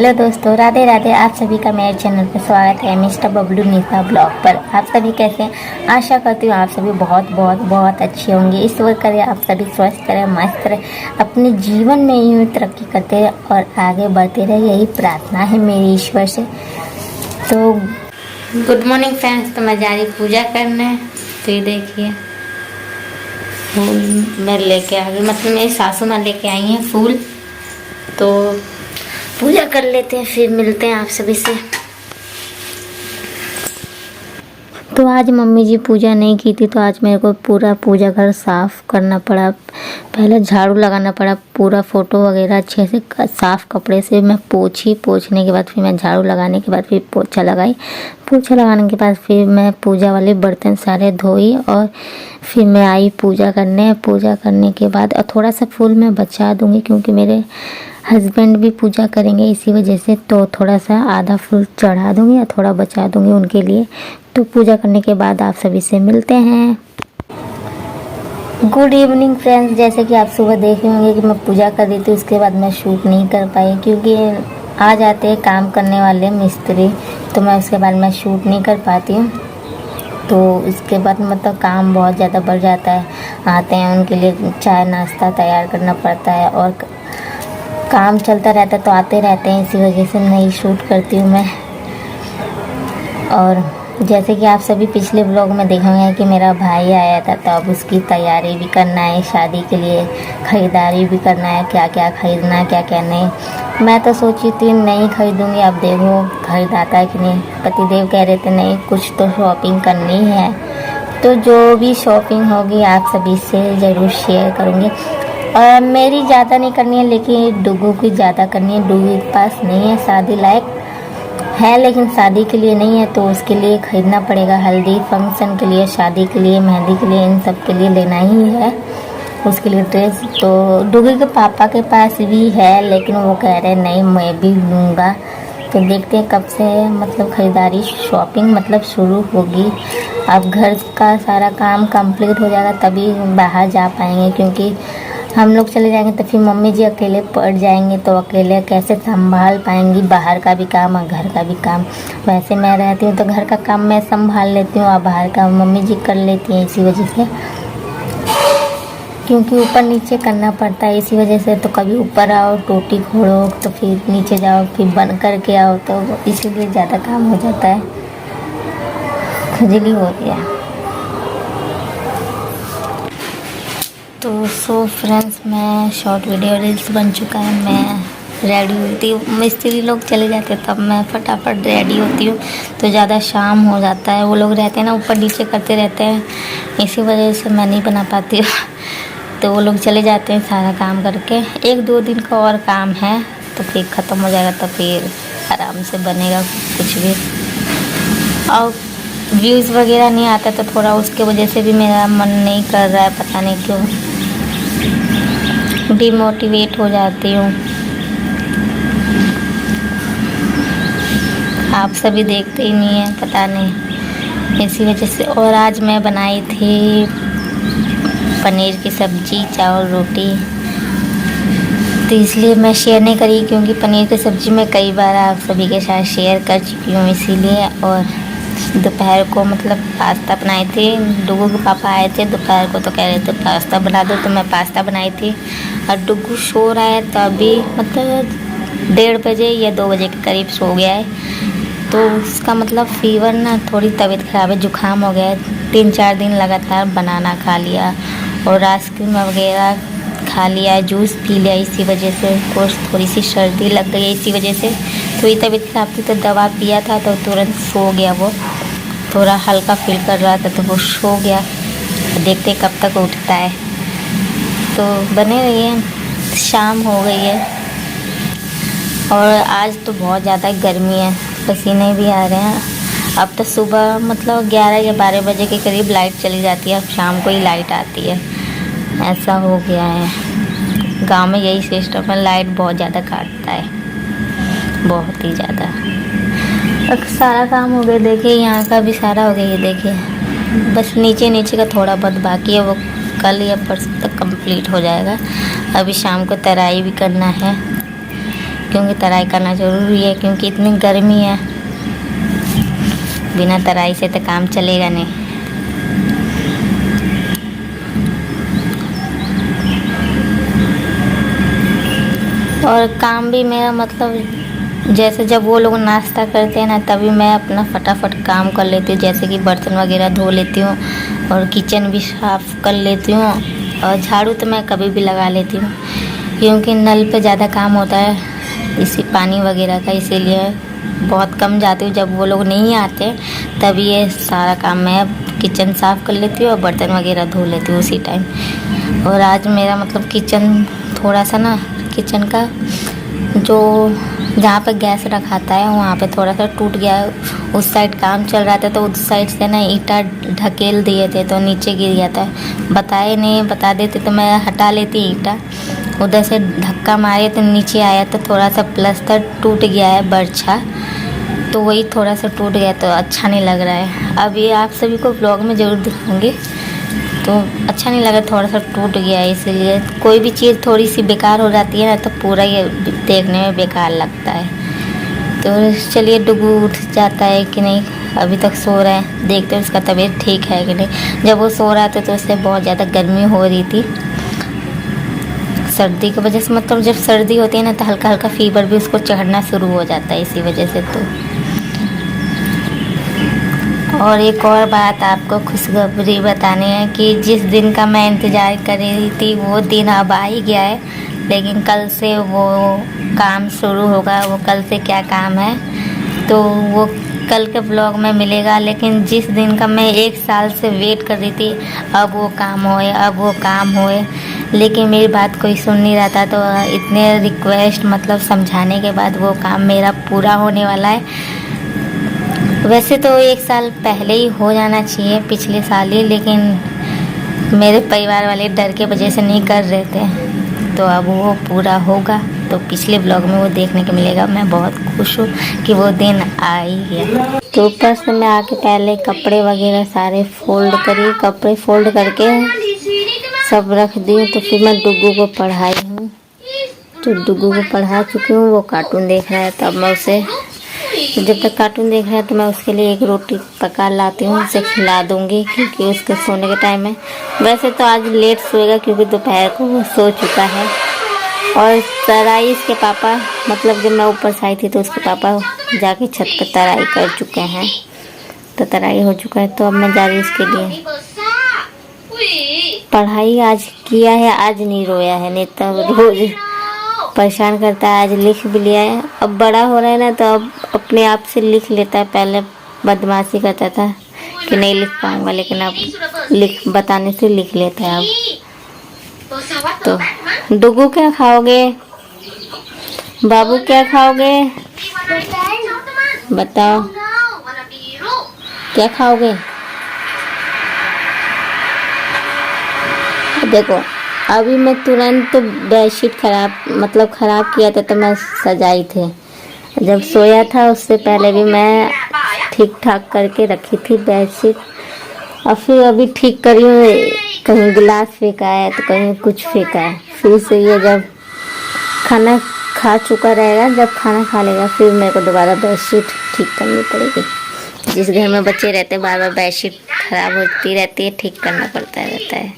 Hello दोस्तों, राधे राधे। आप सभी का मेरे चैनल पर स्वागत है मिस्टर बबलू निशा ब्लॉग पर। आप सभी कैसे हैं? आशा करती हूँ आप सभी बहुत बहुत बहुत अच्छे होंगे। इस वक्त करें आप सभी स्वस्थ रहे, मस्त रहे, अपने जीवन में यूँ तरक्की करते रहे और आगे बढ़ते रहे, यही प्रार्थना है मेरी ईश्वर से। तो गुड मॉर्निंग फ्रेंड्स। तो मैं जा रही पूजा करने। तो ये देखिए फूल मैं लेके आ गई, मतलब मेरी सासू माँ लेके आई हैं फूल। तो पूजा कर लेते हैं, फिर मिलते हैं आप सभी से। तो आज मम्मी जी पूजा नहीं की थी, तो आज मेरे को पूरा पूजा घर साफ़ करना पड़ा। पहले झाड़ू लगाना पड़ा, पूरा फ़ोटो वगैरह अच्छे से साफ़ कपड़े से मैं पोछी। पोछने के बाद फिर मैं झाड़ू लगाने के बाद फिर पोछा लगाई। पोछा लगाने के बाद फिर मैं पूजा वाले बर्तन सारे धोई और फिर मैं आई पूजा करने। पूजा करने के बाद और थोड़ा सा फूल मैं बचा दूँगी क्योंकि मेरे हस्बैंड भी पूजा करेंगे, इसी वजह से तो थोड़ा सा आधा फूल चढ़ा दूँगी और थोड़ा बचा दूँगी उनके लिए। तो पूजा करने के बाद आप सभी से मिलते हैं। Good evening friends. जैसे कि आप सुबह देख रहे होंगे कि मैं पूजा कर रही थी, उसके बाद मैं शूट नहीं कर पाई क्योंकि आ जाते हैं काम करने वाले मिस्त्री, तो मैं उसके बाद मैं शूट नहीं कर पाती हूँ। तो इसके बाद मतलब काम बहुत ज़्यादा बढ़ जाता है। आते हैं उनके लिए चाय नाश्ता तैयार करना पड़ता है और काम चलता रहता है, तो आते रहते हैं, इसी वजह से नहीं शूट करती हूँ मैं। और जैसे कि आप सभी पिछले व्लॉग में देखे होंगे कि मेरा भाई आया था, तो अब उसकी तैयारी भी करना है, शादी के लिए ख़रीदारी भी करना है, क्या क्या ख़रीदना है क्या क्या नहीं। मैं तो सोची थी नहीं ख़रीदूँगी, अब देखो ख़रीदाता है कि नहीं। पतिदेव कह रहे थे नहीं कुछ तो शॉपिंग करनी है, तो जो भी शॉपिंग होगी आप सभी से ज़रूर शेयर करूँगी। और मेरी ज़्यादा नहीं करनी है, लेकिन डुगू की ज़्यादा करनी है। डुगू के पास नहीं है, शादी लायक है लेकिन शादी के लिए नहीं है, तो उसके लिए ख़रीदना पड़ेगा। हल्दी फंक्शन के लिए, शादी के लिए, मेहंदी के लिए, इन सब के लिए लेना ही है उसके लिए ड्रेस। तो डुगू के पापा के पास भी है, लेकिन वो कह रहे नहीं मैं भी लूँगा। तो देखते हैं कब से मतलब ख़रीदारी शॉपिंग मतलब शुरू होगी। अब घर का सारा काम कंप्लीट हो जाएगा तभी बाहर जा पाएंगे, क्योंकि हम लोग चले जाएंगे तो फिर मम्मी जी अकेले पड़ जाएंगे, तो अकेले कैसे संभाल पाएंगी बाहर का भी काम और घर का भी काम। वैसे मैं रहती हूँ तो घर का काम मैं संभाल लेती हूँ और बाहर का मम्मी जी कर लेती हैं, इसी वजह से, क्योंकि ऊपर नीचे करना पड़ता है, इसी वजह से। तो कभी ऊपर आओ टोटी खोलो, तो फिर नीचे जाओ, फिर बंद करके आओ, तो इसीलिए ज़्यादा काम हो जाता है, खुजली हो रही है। तो सो फ्रेंड्स, मैं शॉर्ट वीडियो रील्स बन चुका है। मैं रेडी होती हूँ, मिस्त्री लोग चले जाते हैं तब मैं फटाफट रेडी होती हूँ, तो ज़्यादा शाम हो जाता है। वो लोग रहते हैं ना ऊपर नीचे करते रहते हैं, इसी वजह से मैं नहीं बना पाती हूँ। तो वो लोग चले जाते हैं सारा काम करके। 1-2 दिन का और काम है, तो फिर ख़त्म हो जाएगा, तो फिर आराम से बनेगा कुछ भी। और व्यूज़ वगैरह नहीं आता, तो थोड़ा उसके वजह से भी मेरा मन नहीं कर रहा है, पता नहीं क्यों डिमोटिवेट हो जाती हूँ। आप सभी देखते ही नहीं हैं, पता नहीं, इसी वजह से। और आज मैं बनाई थी पनीर की सब्ज़ी, चावल, रोटी, तो इसलिए मैं शेयर नहीं करी, क्योंकि पनीर की सब्ज़ी मैं कई बार आप सभी के साथ शेयर कर चुकी हूँ, इसीलिए। और दोपहर को मतलब पास्ता बनाई थी। डुगू के पापा आए थे दोपहर को, तो कह रहे थे पास्ता बना दो, तो मैं पास्ता बनाई थी। और डुगू सो रहा है, तो अभी मतलब 1:30 बजे या 2 बजे के करीब सो गया है। तो उसका मतलब फ़ीवर ना, थोड़ी तबीयत ख़राब है, जुकाम हो गया है। 3-4 दिन लगातार बनाना खा लिया और आइसक्रीम वगैरह खा लिया, जूस पी लिया, इसी वजह से कुछ थोड़ी सी सर्दी लग गई, इसी वजह से थोड़ी तबीयत खराब थी। तो दवा पिया था तो तुरंत सो गया। वो थोड़ा हल्का फील कर रहा था तो वो सो गया। देखते कब तक उठता है। तो बने रहिए। शाम हो गई है और आज तो बहुत ज़्यादा गर्मी है, पसीने भी आ रहे हैं। अब तो सुबह मतलब 11 या 12 बजे के करीब लाइट चली जाती है, अब शाम को ही लाइट आती है, ऐसा हो गया है। गांव में यही सिस्टम है, लाइट बहुत ज़्यादा काटता है, बहुत ही ज़्यादा। सारा काम हो गया, देखिए यहाँ का भी सारा हो गया, ये देखिए बस नीचे नीचे का थोड़ा बहुत बाकी है, वो कल या परसों तक कंप्लीट हो जाएगा। अभी शाम को तराई भी करना है, क्योंकि तराई करना ज़रूरी है, क्योंकि इतनी गर्मी है, बिना तराई से तो काम चलेगा नहीं। और काम भी मेरा मतलब जैसे जब वो लोग नाश्ता करते हैं ना, तभी मैं अपना फटाफट काम कर लेती हूँ, जैसे कि बर्तन वगैरह धो लेती हूँ और किचन भी साफ़ कर लेती हूँ। और झाड़ू तो मैं कभी भी लगा लेती हूँ, क्योंकि नल पे ज़्यादा काम होता है इसी पानी वगैरह का, इसीलिए बहुत कम जाती हूँ। जब वो लोग नहीं आते तभी ये सारा काम मैं किचन साफ़ कर लेती हूँ और बर्तन वगैरह धो लेती हूँ उसी टाइम। और आज मेरा मतलब किचन थोड़ा सा ना, किचन का जो जहाँ पे गैस रखाता है वहाँ पे थोड़ा सा टूट गया है। उस साइड काम चल रहा था तो उस साइड से ना ईंटा ढकेल दिए थे तो नीचे गिर गया था। बताए नहीं, बता देते तो मैं हटा लेती ईंटा। उधर से धक्का मारे तो नीचे आया तो थोड़ा सा प्लास्टर टूट गया है, बर्छा, तो वही थोड़ा सा टूट गया तो अच्छा नहीं लग रहा है। अब ये आप सभी को ब्लॉग में ज़रूर दिखाऊंगी, तो अच्छा नहीं लगा, थोड़ा सा टूट गया है। इसीलिए कोई भी चीज़ थोड़ी सी बेकार हो जाती है ना तो पूरा ये देखने में बेकार लगता है। तो चलिए, डुगू उठ जाता है कि नहीं, अभी तक सो रहा है, देखते हैं उसका तबीयत ठीक है कि नहीं। जब वो सो रहा था तो उससे बहुत ज़्यादा गर्मी हो रही थी सर्दी की वजह से। मतलब जब सर्दी होती है ना तो हल्का हल्का फीवर भी उसको चढ़ना शुरू हो जाता है इसी वजह से। तो और एक और बात आपको खुशखबरी बतानी है कि जिस दिन का मैं इंतज़ार कर रही थी वो दिन अब आ ही गया है, लेकिन कल से वो काम शुरू होगा। वो कल से क्या काम है तो वो कल के ब्लॉग में मिलेगा। लेकिन जिस दिन का मैं 1 साल से वेट कर रही थी, अब वो काम होए, अब वो काम होए, लेकिन मेरी बात कोई सुन नहीं रहा था। तो इतने रिक्वेस्ट मतलब समझाने के बाद वो काम मेरा पूरा होने वाला है। वैसे तो 1 साल पहले ही हो जाना चाहिए, पिछले साल ही, लेकिन मेरे परिवार वाले डर के वजह से नहीं कर रहे थे। तो अब वो पूरा होगा, तो पिछले ब्लॉग में वो देखने को मिलेगा। मैं बहुत खुश हूँ कि वो दिन आ ही गया। तो ऊपर से मैं आके पहले कपड़े वगैरह सारे फोल्ड करी, कपड़े फोल्ड करके सब रख दी। तो फिर मैं डुगू को पढ़ाई हूँ, तो डुगू को पढ़ा चुकी हूँ। वो कार्टून देख रहा है, तब मैं उसे, जब तक कार्टून देख रहा है तो मैं उसके लिए एक रोटी पका लाती हूँ, उसे खिला दूँगी, क्योंकि उसके सोने के टाइम है। वैसे तो आज लेट सोएगा क्योंकि दोपहर को वो सो चुका है। और तराई इसके पापा, मतलब जब मैं ऊपर से आई थी तो उसके पापा जाके छत पर तराई कर चुके हैं, तो तराई हो चुका है। तो अब मैं जा रही हूँ उसके लिए। पढ़ाई आज किया है, आज नहीं रोया है, नहीं तो रोज परेशान करता है। आज लिख भी लिया है, अब बड़ा हो रहा है ना तो अब अपने आप से लिख लेता है। पहले बदमाशी करता था कि नहीं लिख पाऊंगा, लेकिन अब बताने से लिख लेता है अब। तो डुगू क्या खाओगे, बाबू क्या खाओगे, बताओ क्या खाओगे। देखो, अभी मैं तुरंत बेडशीट खराब किया था तो मैं सजाई थी। जब सोया था उससे पहले भी मैं ठीक ठाक करके रखी थी बेडशीट, और फिर अभी ठीक करी हूँ। कहीं गिलास फेंका है तो कहीं कुछ फेंका है। फिर से ये जब खाना खा चुका रहेगा, जब खाना खा लेगा, फिर मेरे को दोबारा बेडशीट ठीक करनी पड़ेगी। जिस घर में बच्चे रहते हैं बार बार बेडशीट खराब होती रहती है, ठीक करना पड़ता रहता है।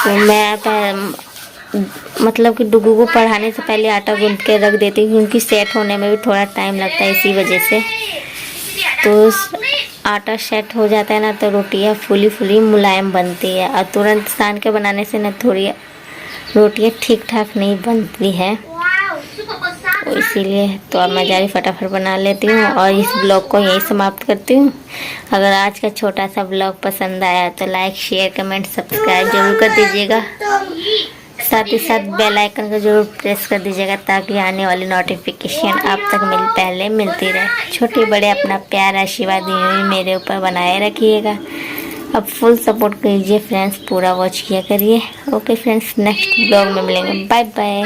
तो मैं मतलब कि डुगू को पढ़ाने से पहले आटा गूंथ के रख देती हूँ, क्योंकि सेट होने में भी थोड़ा टाइम लगता है इसी वजह से। तो आटा सेट हो जाता है ना तो रोटियाँ फूली फूली मुलायम बनती है, और तुरंत सान के बनाने से ना थोड़ी रोटियाँ ठीक ठाक नहीं बनती है, तो इसीलिए। तो अब मैं जा रही फटाफट बना लेती हूँ और इस ब्लॉग को यहीं समाप्त करती हूँ। अगर आज का छोटा सा ब्लॉग पसंद आया तो लाइक, शेयर, कमेंट, सब्सक्राइब जरूर कर दीजिएगा। साथ ही साथ बेल आइकन को जरूर प्रेस कर दीजिएगा, ताकि आने वाली नोटिफिकेशन आप तक पहले मिलती रहे। छोटे बड़े अपना प्यार आशीर्वाद मेरे ऊपर बनाए रखिएगा। अब फुल सपोर्ट कीजिए फ्रेंड्स, पूरा वॉच किया करिए। ओके फ्रेंड्स, नेक्स्ट ब्लॉग में मिलेंगे। Bye bye.